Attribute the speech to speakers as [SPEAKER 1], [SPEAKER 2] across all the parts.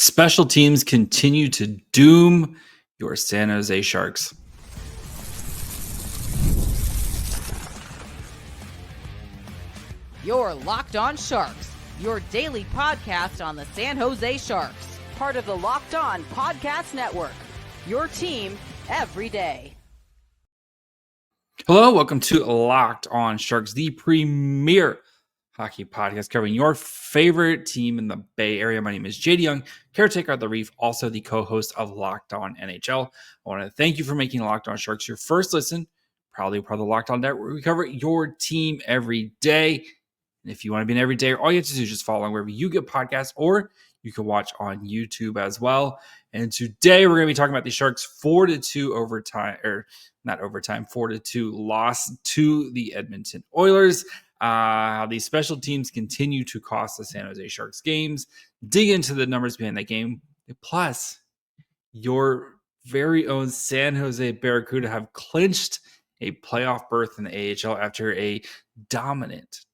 [SPEAKER 1] Special teams continue to doom your San Jose Sharks.
[SPEAKER 2] You're Locked On Sharks, your daily podcast on the San Jose Sharks, part of the Locked On Podcast Network, your team every day.
[SPEAKER 1] Hello, welcome to Locked On Sharks, the premier hockey podcast covering your favorite team in the Bay Area. My name is JD Young, caretaker at the Reef, also the co-host of Locked On NHL. I want to thank you for making Locked On Sharks your first listen, proudly part of the Locked On Network. We cover your team every day. And if you want to be an everyday, all you have to do is just follow wherever you get podcasts, or you can watch on YouTube as well. And today we're going to be talking about the Sharks 4-2 overtime, or not overtime, 4-2 loss to the Edmonton Oilers. How these special teams continue to cost the San Jose Sharks games. Dig into the numbers behind that game. Plus, your very own San Jose Barracuda have clinched a playoff berth in the AHL after a dominant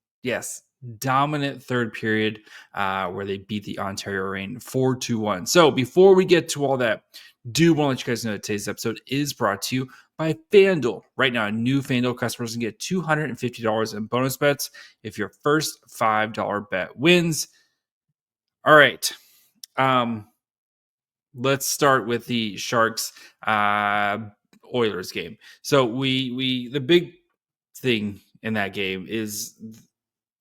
[SPEAKER 1] third period where they beat the Ontario Reign 4-1. So before we get to all that, do want to let you guys know that today's episode is brought to you by FanDuel. Right now, new FanDuel customers can get $250 in bonus bets if your first $5 bet wins. All right. Let's start with the Sharks Oilers game. So the big thing in that game is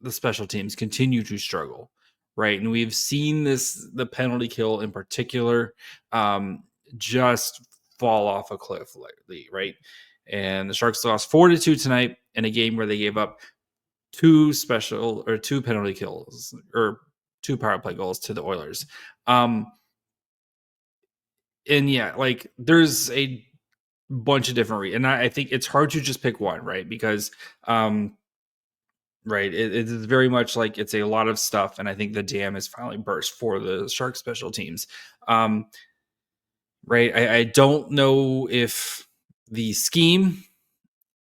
[SPEAKER 1] the special teams continue to struggle, right? And we've seen the penalty kill in particular, just fall off a cliff lately, right? And the Sharks lost 4-2 tonight in a game where they gave up two penalty kills or two power play goals to the Oilers. And yeah, like there's a bunch of different and I think it's hard to just pick one, right? Because right, it is very much like it's a lot of stuff, and I think the dam is finally burst for the Sharks special teams. Right, I don't know if the scheme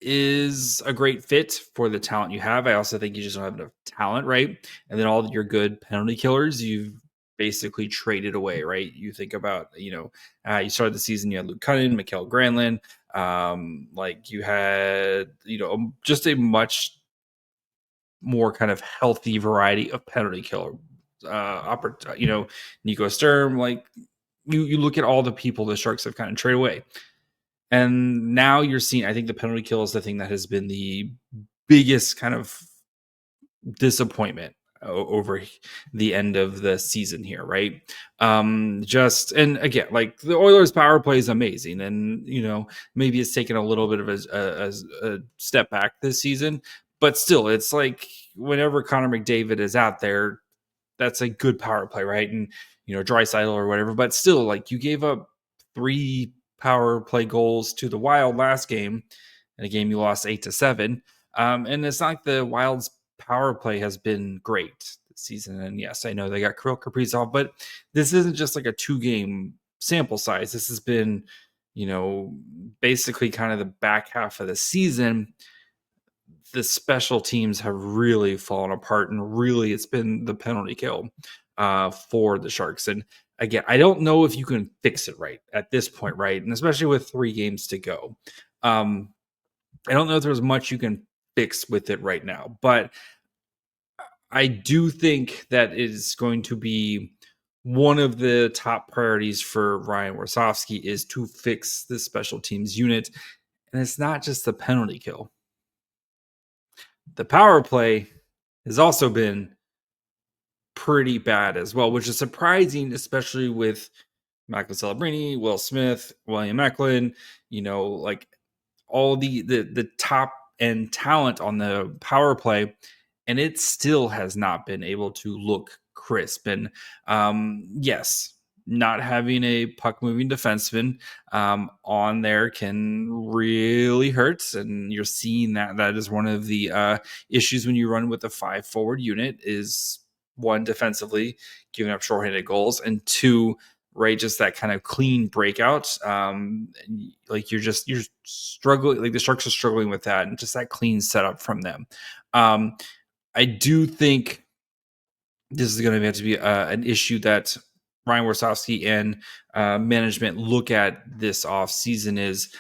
[SPEAKER 1] is a great fit for the talent you have. I also think you just don't have enough talent, right? And then all your good penalty killers, you've basically traded away, right? You think about, you started the season, you had Luke Cunnin, Mikael Granlund, like you had, just a much more kind of healthy variety of penalty killer, Nico Sturm, like you look at all the people the Sharks have kind of traded away. And now you're seeing, I think the penalty kill is the thing that has been the biggest kind of disappointment over the end of the season here, right? And again, like the Oilers power play is amazing. And, maybe it's taken a little bit of a step back this season, but still it's like whenever Connor McDavid is out there, that's a good power play, right? And, Draisaitl or whatever, but still like you gave up 3 power play goals to the Wild last game, in a game you lost 8-7. And it's not like the Wild's power play has been great this season. And yes, I know they got Kirill Kaprizov, but this isn't just like a 2-game sample size. This has been, basically kind of the back half of the season. The special teams have really fallen apart, and really it's been the penalty kill for the Sharks. And again, I don't know if you can fix it right at this point, right? And especially with 3 games to go. I don't know if there's much you can fix with it right now, but I do think that is going to be one of the top priorities for Ryan Warsofsky is to fix the special teams unit. And it's not just the penalty kill. The power play has also been pretty bad as well, which is surprising, especially with Macklin, Celebrini, Will Smith, William Macklin, like all the top end talent on the power play, and it still has not been able to look crisp. And yes, not having a puck moving defenseman on there can really hurt, and you're seeing that is one of the issues when you run with a 5 forward unit is 1, defensively giving up shorthanded goals, and 2, right, just that kind of clean breakout. Like you're struggling, like the Sharks are struggling with that, and just that clean setup from them. I do think this is going to have to be an issue that Ryan Warsofsky and management look at this offseason is,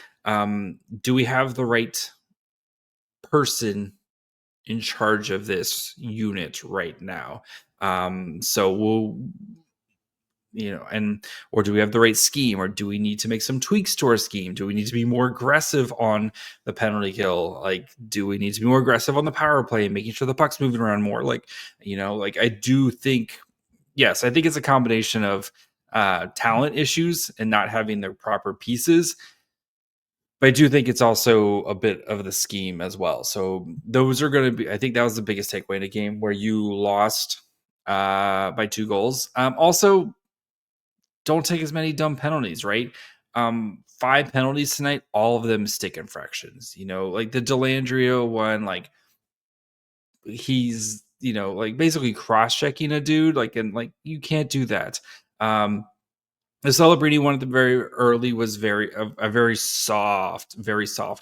[SPEAKER 1] do we have the right person in charge of this unit right now? So we'll, and or do we have the right scheme, or do we need to make some tweaks to our scheme? Do we need to be more aggressive on the penalty kill? Like, do we need to be more aggressive on the power play and making sure the puck's moving around more? Like, I do think, yes, I think it's a combination of talent issues and not having the proper pieces. But I do think it's also a bit of the scheme as well. So those are going to be, I think that was the biggest takeaway in a game where you lost by 2 goals. Also, don't take as many dumb penalties, right? 5 penalties tonight, all of them stick infractions. Like the Delandria one, like he's, like basically cross-checking a dude, and you can't do that. The Celebrini one at the very early was a very soft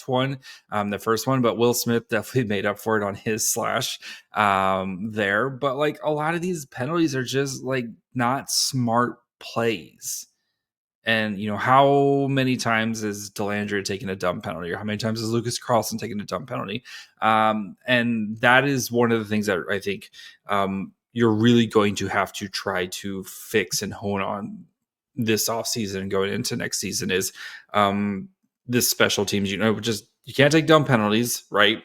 [SPEAKER 1] one. The first one, but Will Smith definitely made up for it on his slash there. But like a lot of these penalties are just like not smart plays. And how many times is Delandria taking a dumb penalty, or how many times is Lucas Carlson taking a dumb penalty? And that is one of the things that I think you're really going to have to try to fix and hone on this offseason and going into next season is this special teams. Just you can't take dumb penalties, right?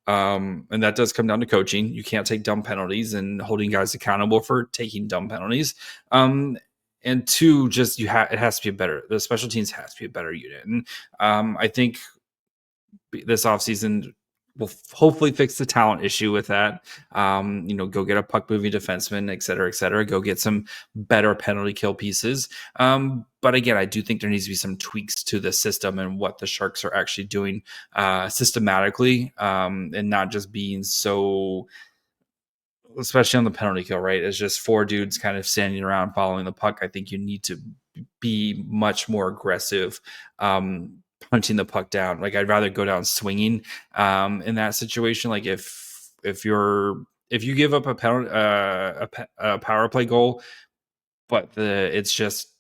[SPEAKER 1] And that does come down to coaching. You can't take dumb penalties and holding guys accountable for taking dumb penalties. And 2, just it has to be the special teams has to be a better unit. And I think this offseason will hopefully fix the talent issue with that. Go get a puck moving defenseman, et cetera, et cetera. Go get some better penalty kill pieces. But again, I do think there needs to be some tweaks to the system and what the Sharks are actually doing systematically, and not just being so, especially on the penalty kill, right? It's just 4 dudes kind of standing around following the puck. I think you need to be much more aggressive, punching the puck down. Like, I'd rather go down swinging in that situation. Like if you give up a penalty, a power play goal, but it's just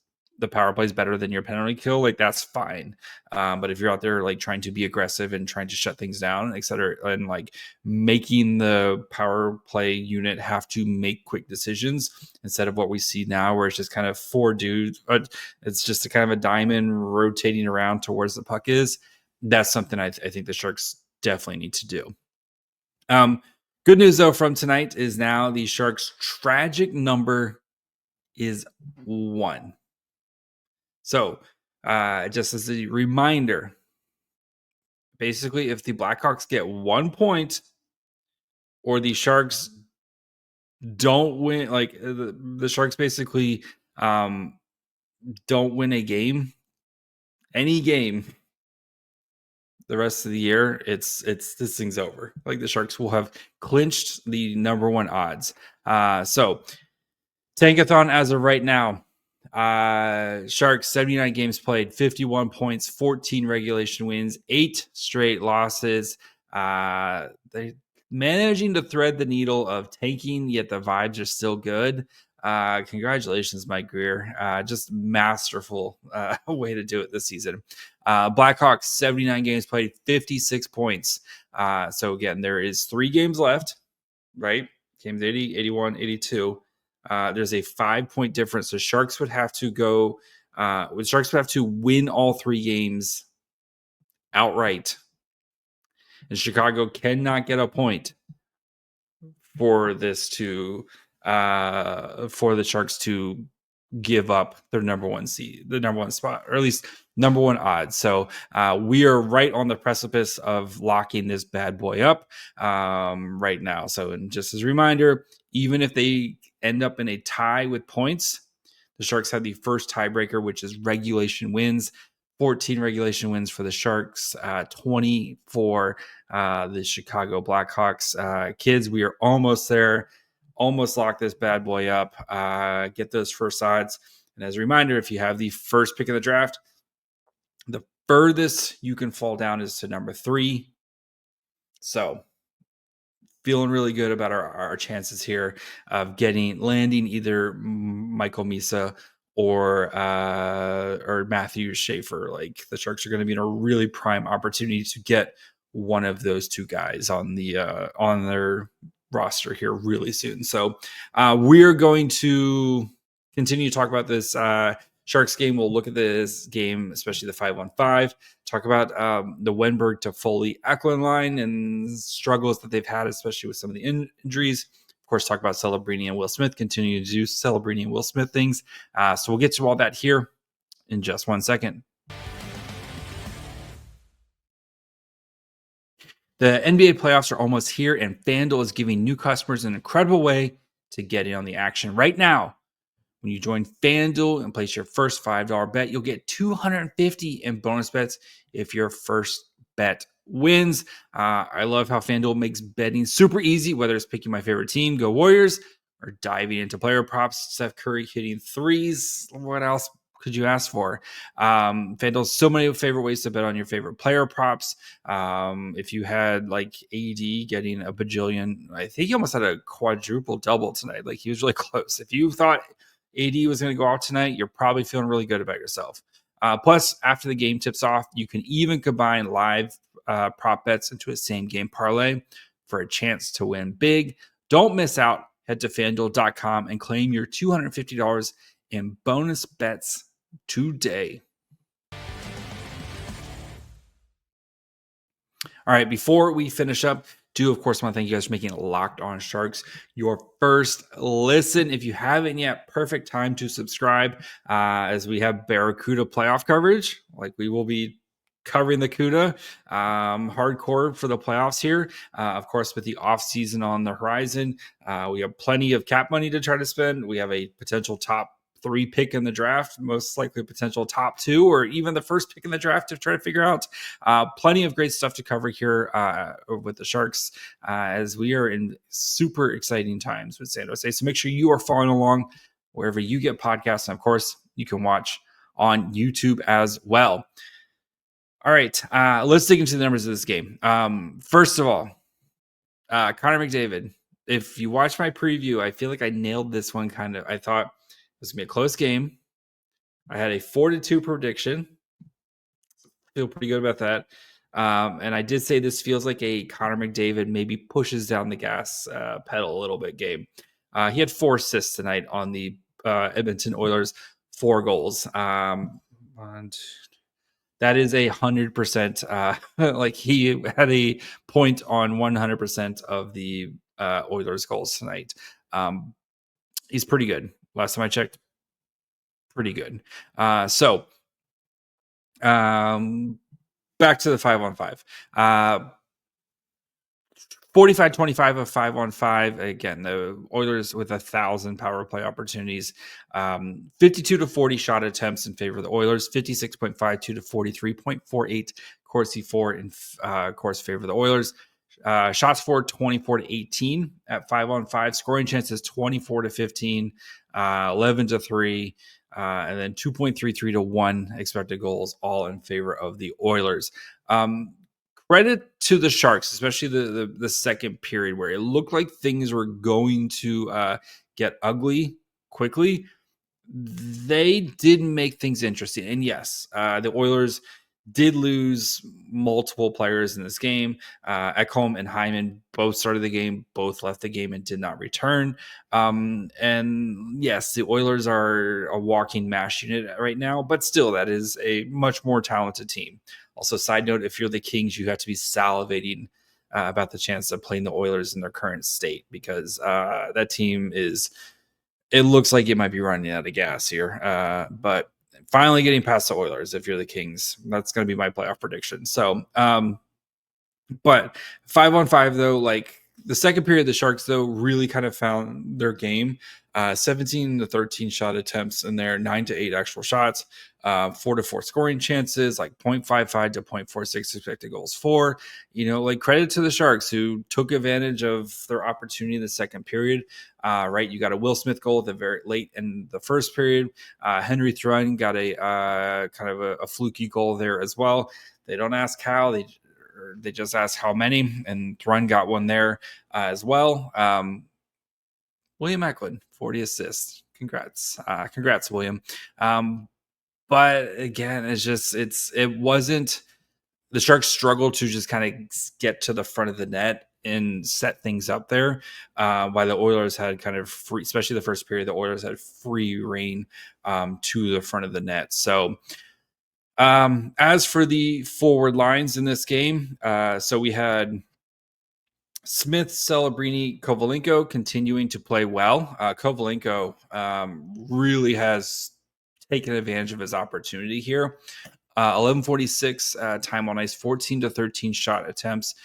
[SPEAKER 1] the power play is better than your penalty kill, like that's fine. But if you're out there like trying to be aggressive and trying to shut things down, et cetera, and like making the power play unit have to make quick decisions instead of what we see now, where it's just kind of 4 dudes, it's just a kind of a diamond rotating around towards the puck that's something I think the Sharks definitely need to do. Good news though from tonight is now the Sharks' tragic number is 1. So, just as a reminder, basically, if the Blackhawks get 1 point or the Sharks don't win, like the Sharks basically don't win any game the rest of the year, it's this thing's over. Like the Sharks will have clinched the number 1 odds. So Tankathon as of right now, Sharks 79 games played, 51 points, 14 regulation wins, 8 straight losses. They managing to thread the needle of tanking, yet the vibes are still good. Congratulations, Mike Greer. Just masterful way to do it this season. Blackhawks 79 games played, 56 points. So again, there is 3 games left, right? Games 80, 81, 82. There's a 5-point difference. So Sharks would have to go. Sharks would have to win all 3 games outright, and Chicago cannot get a point for this to for the Sharks to give up their number 1 seed, the number 1 spot, or at least number 1 odds. So we are right on the precipice of locking this bad boy up right now. So, and just as a reminder, even if they end up in a tie with points, the Sharks have the first tiebreaker, which is regulation wins. 14 regulation wins for the Sharks, 20 for the Chicago Blackhawks. Kids, we are almost there. Almost lock this bad boy up. Get those first odds. And as a reminder, if you have the first pick of the draft, the furthest you can fall down is to number 3. So feeling really good about our chances here of landing either Michael Misa or Matthew Schaefer. Like the Sharks are going to be in a really prime opportunity to get one of those two guys on their roster here really soon. So we're going to continue to talk about this Sharks game. We'll look at this game, especially the 5-on-5, talk about the Wenberg to Foley Eklund line and struggles that they've had, especially with some of the injuries. Of course, talk about Celebrini and Will Smith, continue to do Celebrini and Will Smith things. So we'll get to all that here in just 1 second. The NBA playoffs are almost here, and FanDuel is giving new customers an incredible way to get in on the action right now. When you join FanDuel and place your first $5 bet, you'll get $250 in bonus bets if your first bet wins. I love how FanDuel makes betting super easy, whether it's picking my favorite team, go Warriors, or diving into player props, Steph Curry hitting threes. What else could you ask for? FanDuel's so many favorite ways to bet on your favorite player props. If you had like AD getting a bajillion, I think he almost had a quadruple double tonight. Like he was really close. If you thought AD was going to go out tonight, you're probably feeling really good about yourself. Plus, after the game tips off, you can even combine live prop bets into a same game parlay for a chance to win big. Don't miss out. Head to FanDuel.com and claim your $250 in bonus bets today. All right, before we finish up, do of course want to thank you guys for making Locked On Sharks your first listen. If you haven't yet, perfect time to subscribe as we have Barracuda playoff coverage. Like we will be covering the CUDA hardcore for the playoffs here. Of course, with the off season on the horizon, we have plenty of cap money to try to spend. We have a potential top 3 pick in the draft, most likely potential top 2, or even the first pick in the draft to try to figure out. Plenty of great stuff to cover here with the Sharks as we are in super exciting times with San Jose. So make sure you are following along wherever you get podcasts. And of course, you can watch on YouTube as well. All right, let's dig into the numbers of this game. First of all, Connor McDavid. If you watch my preview, I feel like I nailed this one kind of. I thought it was going to be a close game. I had a 4-2 prediction. Feel pretty good about that. And I did say this feels like a Connor McDavid maybe pushes down the gas pedal a little bit game. He had 4 assists tonight on the Edmonton Oilers, 4 goals. And that is 100%. Like he had a point on 100% of the Oilers goals tonight. He's pretty good. Last time I checked, pretty good. So back to the 5-on-5. 45-25 of 5-on-5. Again, the Oilers with 1,000 power play opportunities. 52-40 shot attempts in favor of the Oilers. 56.52 to 43.48 Corsi for in course favor of the Oilers. Shots for 24-18 at 5-on-5. Scoring chances 24-15, 11-3, and then 2.33 to 1 expected goals, all in favor of the Oilers. Credit to the Sharks, especially the second period where it looked like things were going to get ugly quickly. They did make things interesting. And yes, the Oilers did lose multiple players in this game. Ekholm and Hyman both started the game, both left the game and did not return. And yes, the Oilers are a walking mash unit right now, but still, that is a much more talented team. Also, side note, if you're the Kings, you have to be salivating about the chance of playing the Oilers in their current state because that team it looks like it might be running out of gas here. But finally getting past the Oilers, if you're the Kings, that's going to be my playoff prediction. So, but 5-on-5 though, like the second period, the Sharks though really kind of found their game. 17-13 shot attempts in there, 9-8 actual shots, 4-4 scoring chances, like 0.55 to 0.46 expected goals for. Like credit to the Sharks who took advantage of their opportunity in the second period. Right, you got a Will Smith goal at the very late in the first period. Henry Thrun got a kind of a fluky goal there as well. They don't ask how, they just ask how many, and Thrun got one there as well. William Macklin, 40 assists. congrats, William. But again, it wasn't. The Sharks struggled to just kind of get to the front of the net and set things up there, while the Oilers had kind of free, especially the first period, the Oilers had free reign to the front of the net. So as for the forward lines in this game, so we had Smith, Celebrini, Kovalenko continuing to play well. Kovalenko really has taken advantage of his opportunity here. 11:46 time on ice, 14 to 13 shot attempts,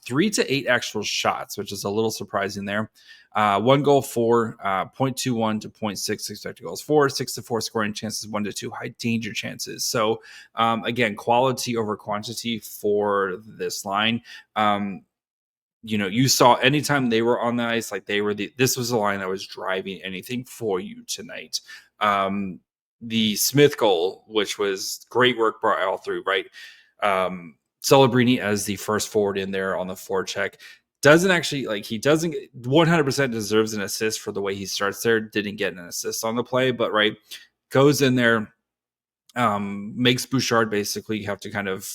[SPEAKER 1] 3 to 8 actual shots, which is a little surprising there. 1 goal for 0.21 to 0.6 expected goals for, 6 to 4 scoring chances, 1 to 2 high danger chances. So again, quality over quantity for this line. You saw anytime they were on the ice, like this was a line that was driving anything for you tonight. The Smith goal, which was great work by all through, right? Celebrini as the first forward in there on the forecheck doesn't 100% deserves an assist for the way he starts there. Didn't get an assist on the play, but right, goes in there, makes Bouchard basically have to kind of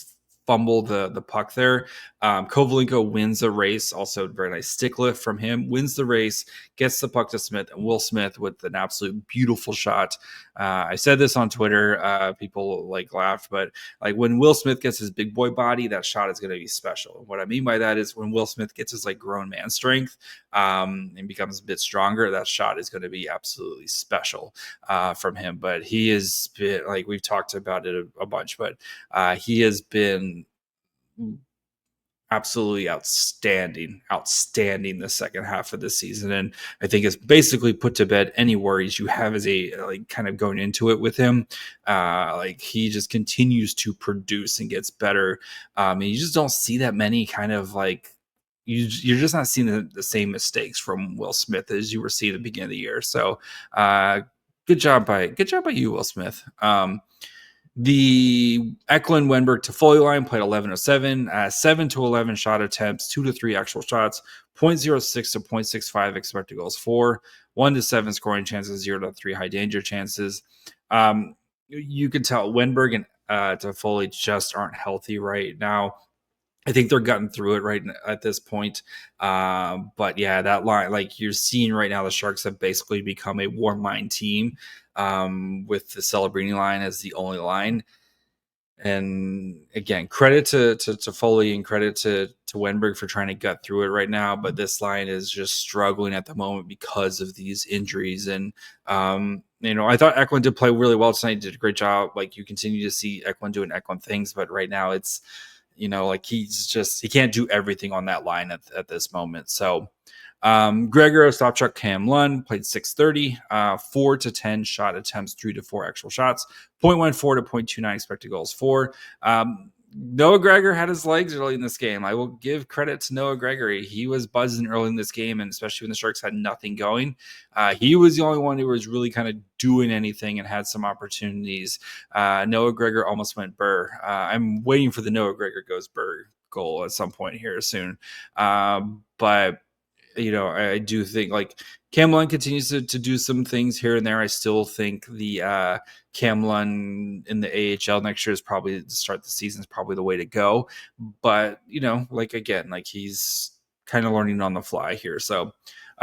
[SPEAKER 1] fumble the puck there. Kovalenko wins the race. Also, very nice stick lift from him. Wins the race, gets the puck to Smith, and Will Smith with an absolute beautiful shot. I said this on Twitter. People laughed, but when Will Smith gets his big boy body, that shot is going to be special. What I mean by that is when Will Smith gets his grown man strength and becomes a bit stronger, that shot is going to be absolutely special from him. But he has been, we've talked about it a bunch, but he has been absolutely outstanding the second half of the season, and I think it's basically put to bed any worries you have as a kind of going into it with him. He just continues to produce and gets better, and you just don't see that many kind of you're just not seeing the same mistakes from Will Smith as you were seeing at the beginning of the year. So good job by you, Will Smith. The Macklin, Wenberg, Toffoli line played 11:07, 7 to 11 shot attempts, 2 to 3 actual shots, 0.06 to 0.65 expected goals for, 1 to 7 scoring chances, 0 to 3 high danger chances. You can tell Wenberg and Toffoli just aren't healthy right now. I think they're gotten through it right at this point. But yeah, that line, you're seeing right now, the Sharks have basically become a one-line team with the Celebrini line as the only line. And again, credit to Foley and credit to Wenberg for trying to gut through it right now. But this line is just struggling at the moment because of these injuries. And, I thought Eklund did play really well tonight. Did a great job. You continue to see Eklund doing Eklund things, but right now it's, he can't do everything on that line at this moment. So Gregor, Stopchuk, Cam Lund played 630, 4 to 10 shot attempts, 3 to 4 actual shots, 0.14 to 0.29 expected goals for. Noah Gregor had his legs early in this game. I will give credit to Noah Gregory. He was buzzing early in this game, and especially when the Sharks had nothing going. He was the only one who was really kind of doing anything and had some opportunities. Noah Gregor almost went burr. I'm waiting for the Noah Gregor goes burr goal at some point here soon. But I do think Cam Lund continues to do some things here and there. I still think the Cam Lund in the AHL next year is probably to start the season is probably the way to go. But, he's kind of learning on the fly here. So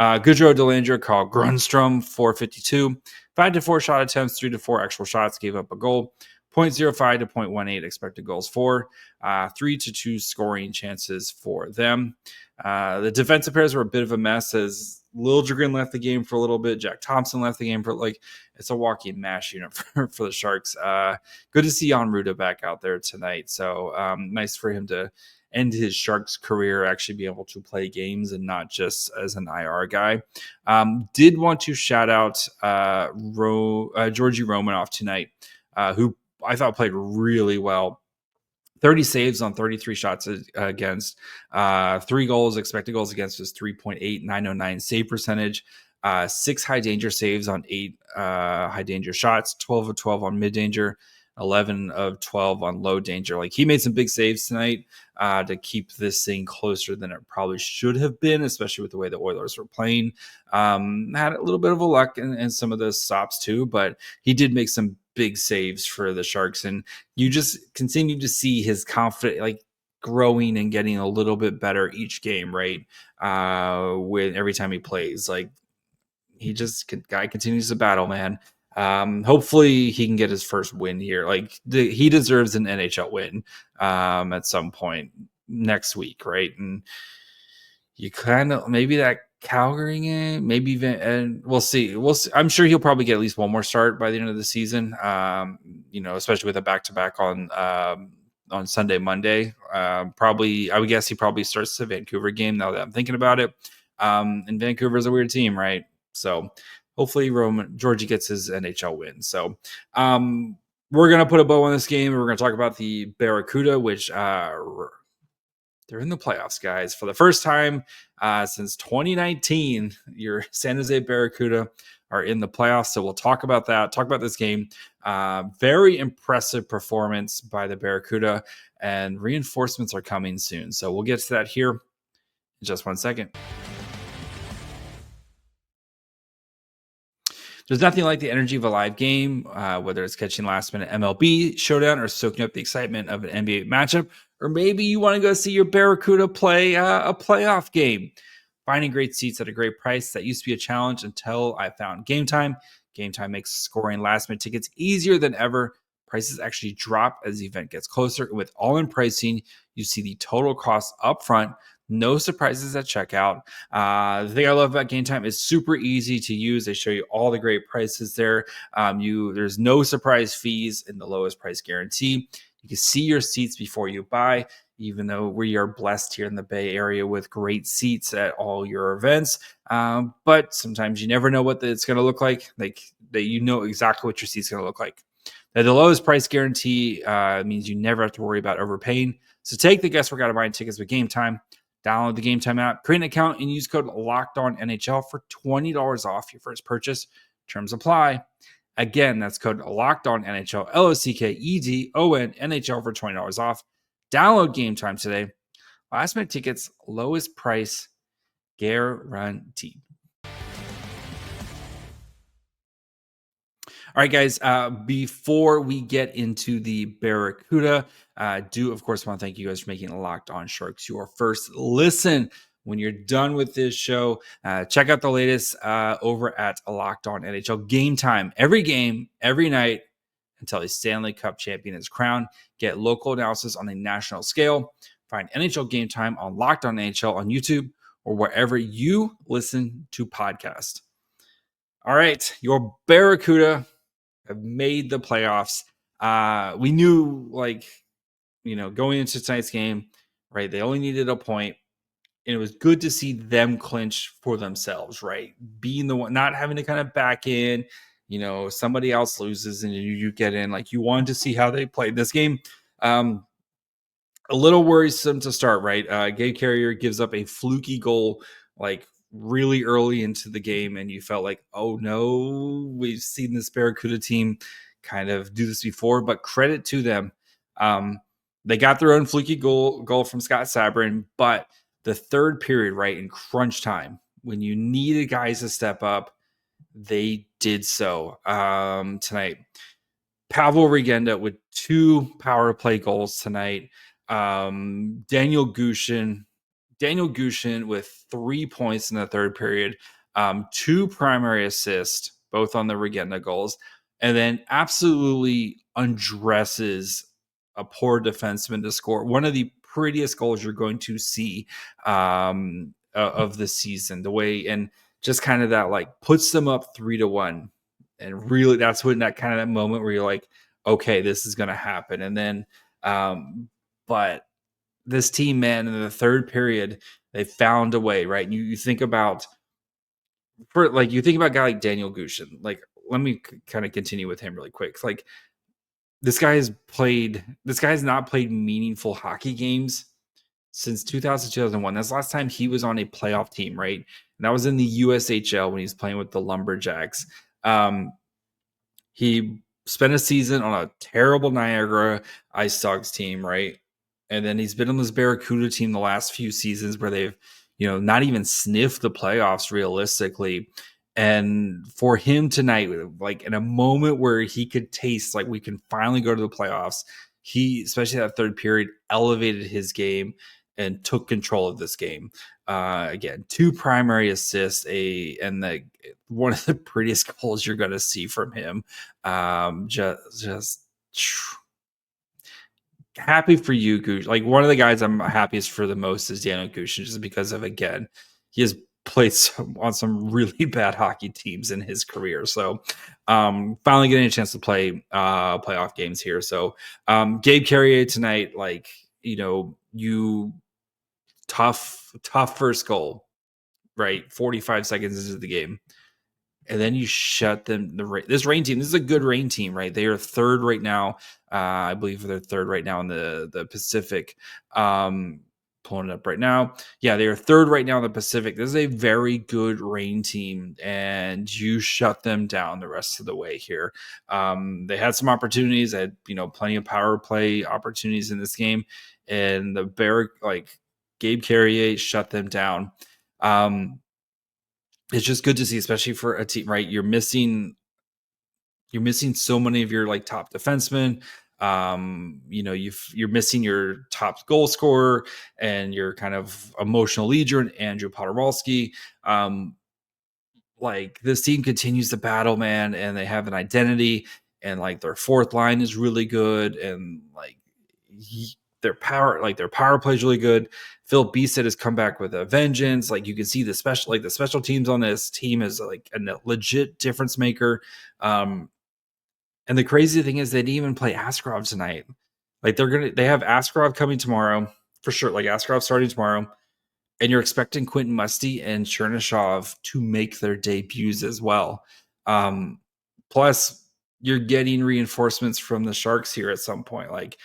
[SPEAKER 1] Goudreau, Dellandrea, Carl Grundstrom, 452, 5 to 4 shot attempts, 3 to 4 actual shots, gave up a goal. 0.05 to 0.18 expected goals for, 3 to 2 scoring chances for them. The defensive pairs were a bit of a mess as Liljegren left the game for a little bit. Jack Thompson left the game for it's a walking mash unit for the Sharks. Good to see Jan Ruda back out there tonight. So nice for him to end his Sharks career, actually be able to play games and not just as an IR guy. Did want to shout out Georgi Romanov tonight, who I thought played really well. 30 saves on 33 shots against, 3 goals. Expected goals against was 3.8, 909 save percentage, 6 high danger saves on 8 high danger shots, 12 of 12 on mid danger. 11 of 12 on low danger. Like, he made some big saves tonight to keep this thing closer than it probably should have been, especially with the way the Oilers were playing. Had a little bit of a luck in some of those stops too, but he did make some big saves for the Sharks, and you just continue to see his confidence, like, growing and getting a little bit better each game, right? With every time he plays, like, guy continues to battle, man. Hopefully he can get his first win here. Like, he deserves an NHL win at some point next week, right? And you kind of, maybe that Calgary game, maybe even, and we'll see. I'm sure he'll probably get at least one more start by the end of the season. Especially with a back-to-back on Sunday, Monday. Probably, I would guess he probably starts the Vancouver game now that I'm thinking about it. And Vancouver's a weird team, right? So hopefully Georgie gets his NHL win. So we're going to put a bow on this game. We're going to talk about the Barracuda, which they're in the playoffs, guys. For the first time since 2019, your San Jose Barracuda are in the playoffs. So we'll talk about that, talk about this game. Very impressive performance by the Barracuda, and reinforcements are coming soon. So we'll get to that here in just 1 second. There's nothing like the energy of a live game, whether it's catching last-minute MLB showdown or soaking up the excitement of an NBA matchup, or maybe you want to go see your Barracuda play a playoff game. Finding great seats at a great price, that used to be a challenge until I found Game Time. Game Time makes scoring last-minute tickets easier than ever. Prices actually drop as the event gets closer. With all-in pricing, you see the total cost up front. No surprises at checkout. The thing I love about Game Time is super easy to use. They show you all the great prices there. There's no surprise fees and the lowest price guarantee. You can see your seats before you buy, even though we are blessed here in the Bay Area with great seats at all your events. But sometimes you never know what it's going to look like. Like, that you know exactly what your seat's going to look like. Now, the lowest price guarantee means you never have to worry about overpaying. So take the guesswork out of buying tickets with Game Time. Download the Game Time app, create an account, and use code LOCKEDONNHL for $20 off your first purchase. Terms apply. Again, that's code LOCKEDONNHL, LOCKEDONNHL for $20 off. Download Game Time today. Last minute tickets, lowest price guaranteed. All right, guys, before we get into the Barracuda, do, of course, want to thank you guys for making Locked On Sharks your first listen. When you're done with this show, check out the latest over at Locked On NHL. Game Time, every game, every night, until a Stanley Cup champion is crowned. Get local analysis on a national scale. Find NHL Game Time on Locked On NHL on YouTube or wherever you listen to podcasts. All right, your Barracuda have made the playoffs. We knew, going into tonight's game, right, they only needed a point, and it was good to see them clinch for themselves, right? Being the one, not having to kind of back in, somebody else loses and you get in. Like, you wanted to see how they played this game. A little worrisome to start, right? Gabe Carrier gives up a fluky goal, like, really early into the game, and you felt like, oh no, we've seen this Barracuda team kind of do this before, but credit to them. They got their own fluky goal from Scott Sabrin, but the third period, right, in crunch time, when you needed guys to step up, they did so tonight. Pavol Regenda with 2 power play goals tonight. Daniel Gushchin with 3 points in the third period, 2 primary assists, both on the Regenda goals, and then absolutely undresses a poor defenseman to score one of the prettiest goals you're going to see of the season. The way, and just kind of that, like, puts them up 3-1, and really that's when that kind of that moment where you're like, okay, this is going to happen. And then, but this team, man, in the third period, they found a way, right? You think about, you think about a guy like Daniel Gushchin. Like, let me kind of continue with him really quick. Like, this guy has not played meaningful hockey games since 2000, 2001. That's the last time he was on a playoff team, right? And that was in the USHL when he was playing with the Lumberjacks. He spent a season on a terrible Niagara Ice Dogs team, right? And then he's been on this Barracuda team the last few seasons where they've, not even sniffed the playoffs realistically. And for him tonight, like in a moment where he could taste like we can finally go to the playoffs, he, especially that third period, elevated his game and took control of this game. Again, 2 primary assists, and one of the prettiest goals you're going to see from him. Just happy for you, Gush. Like, one of the guys I'm happiest for the most is Danil Gushchin, just because of, again, he has played on some really bad hockey teams in his career. So finally getting a chance to play playoff games here. So Gabe Carrier tonight, like, tough first goal, right? 45 seconds into the game. And then you shut them. This Reign team, this is a good Reign team, right? They are third right now. I believe they're third right now in the Pacific. Pulling it up right now. Yeah, they are third right now in the Pacific. This is a very good Reign team, and you shut them down the rest of the way here. They had some opportunities. They had, plenty of power play opportunities in this game, and Gabe Carrier shut them down. It's just good to see, especially for a team, right? You're missing so many of your like top defensemen. You're missing your top goal scorer and your kind of emotional leader, Andrew Podorowski. Like, this team continues to battle, man, and they have an identity, and like their fourth line is really good, and like their power play is really good. Phil Beeset has come back with a vengeance. Like, you can see the special teams on this team is like a legit difference maker. And the crazy thing is they didn't even play Askarov tonight. Like, they have Askarov coming tomorrow for sure. Like, Askarov starting tomorrow, and you're expecting Quentin Musty and Chernyshov to make their debuts as well. Plus, you're getting reinforcements from the Sharks here at some point. Like,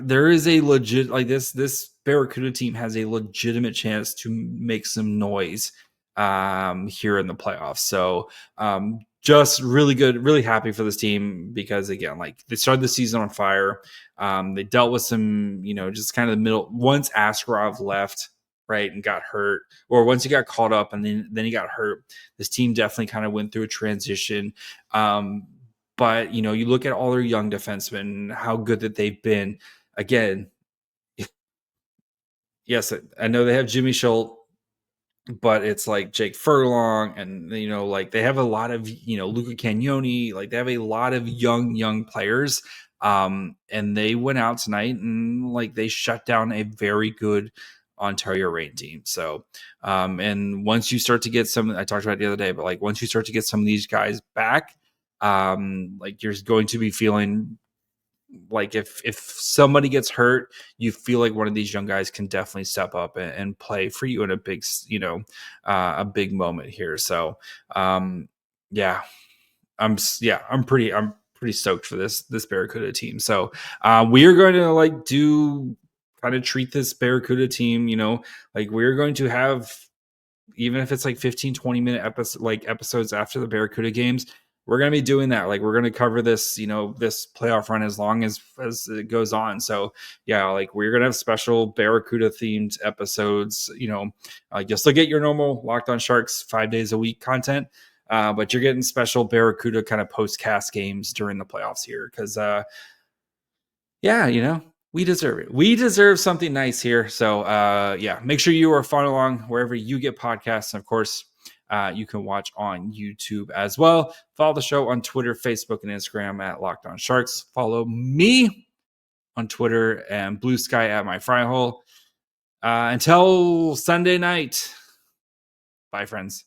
[SPEAKER 1] there is a legit, like, this Barracuda team has a legitimate chance to make some noise here in the playoffs. So just really good, really happy for this team, because again, like, they started the season on fire. They dealt with some, just kind of the middle, once Askarov left, right, and got hurt, or once he got caught up and then he got hurt, this team definitely kind of went through a transition. But, you look at all their young defensemen, how good that they've been. Again, yes, I know they have Jimmy Schultz, but it's like Jake Furlong, and, like, they have a lot of, Luca Cagnoni. Like, they have a lot of young players. And they went out tonight and, like, they shut down a very good Ontario Reign team. So, and once you start to get some, I talked about it the other day, but like, once you start to get some of these guys back, like, you're going to be feeling like, if somebody gets hurt, you feel like one of these young guys can definitely step up and play for you in a big, a big moment here. So, I'm pretty stoked for this Barracuda team. So, we are going to kind of treat this Barracuda team, like, we're going to have, even if it's like 15-20 minute episodes after the Barracuda games, we're going to be doing that. Like, we're going to cover this, this playoff run as long as it goes on. So yeah, like, we're going to have special Barracuda themed episodes. You'll still get your normal Locked On Sharks 5 days a week content, but you're getting special Barracuda kind of post-cast games during the playoffs here, because we deserve it. We deserve something nice here. So make sure you are following along wherever you get podcasts. And of course, you can watch on YouTube as well. Follow the show on Twitter, Facebook, and Instagram at Locked On Sharks. Follow me on Twitter and Blue Sky at My Fry Hole. Until Sunday night. Bye, friends.